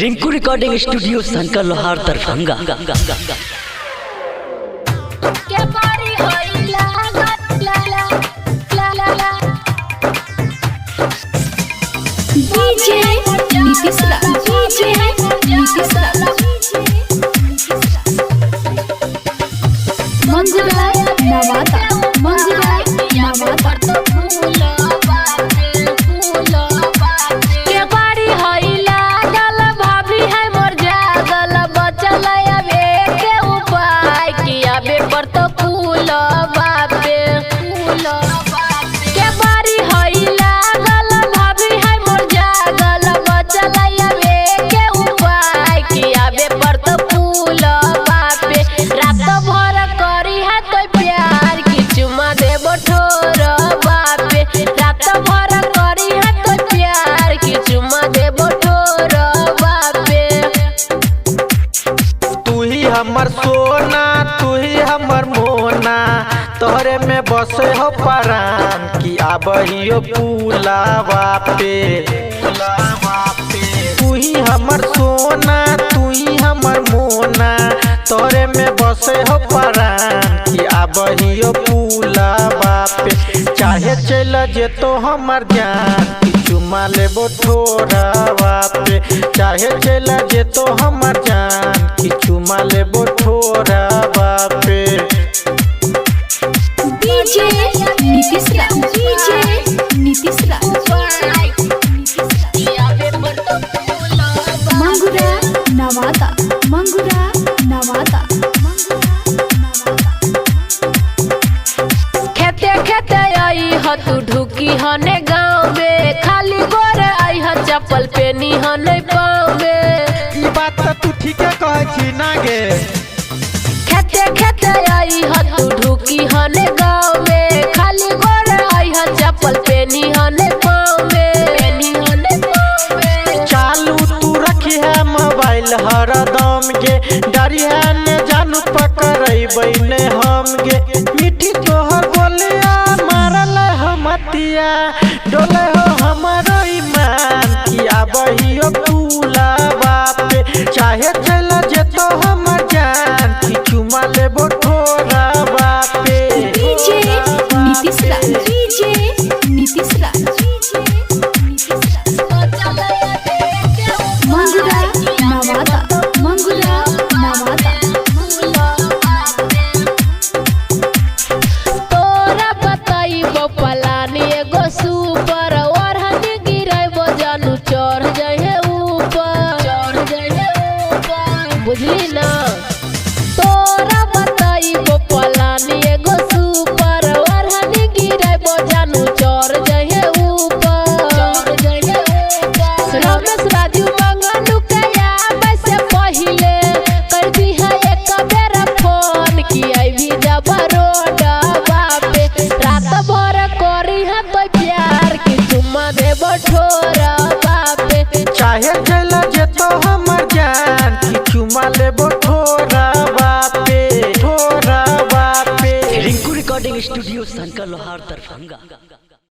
Rinku recording studio Shankar लोहार Darbhanga. DJ Nitish मंगुरा नवादा हमर सोना तू ही हमर मोना तोहरे में बसे हो परान की आबहियो पुलावा पे तू ही हमर सोना तू ही हमर मोना तोहरे में बसे हो परान की आबहियो पुलावा पे चाहे चल जे तो हमर जान चुमा लेबो ठोरावा पे चाहे चल जे तो हमर जान की चुमा लेबो ठोरावा पे। डीजे नीतीश मंगुरा नवादा खेते आई ह तू ढुकी हने गाँव में खाली गोरे आई ह चप्पल पेनी हने पाँव में। ई बात तू ठीके कहै छी ना गे। खेते आई ह तू ढुकी हने गाँव में खाली गोरे आई ह चप्पल पेनी हने पाँव में। चालू तू रखी है मोबाइल हरदम गे डरी है ने जानू पकड़बै ने हम गे मिठी तोहर बोलिया मारल हमतिया डोले हो हमारो ईमान की आबहियो पुलावा पे चाहे चल जे तो हमर जान की चुमा लेबो ठोरावा पे। डीजे नीतीश मंगुरा नवादा तोरा बताइबो पलानी एगो सुपर ओढ़नी गिराइबो जानू चढ़ जाए ऊपर बुझली ना। तोरा बताइबो पलानी एगो सुपर ओढ़नी गिराइबो जानू चढ़ जाए ऊपर। रमेश राजू मंगनू के आबै से पहिले कर दी है एक बेर फोन की आई भी जब रोडवा पे रात भर करी है तो प्यार की चुम्मा देबो ठोरवा पे चाहे चल जे तो हमर जान की चुमा लेबो ठोरावा पे। रिंकू रिकॉर्डिंग स्टूडियो शंकर लोहार दरभंगा।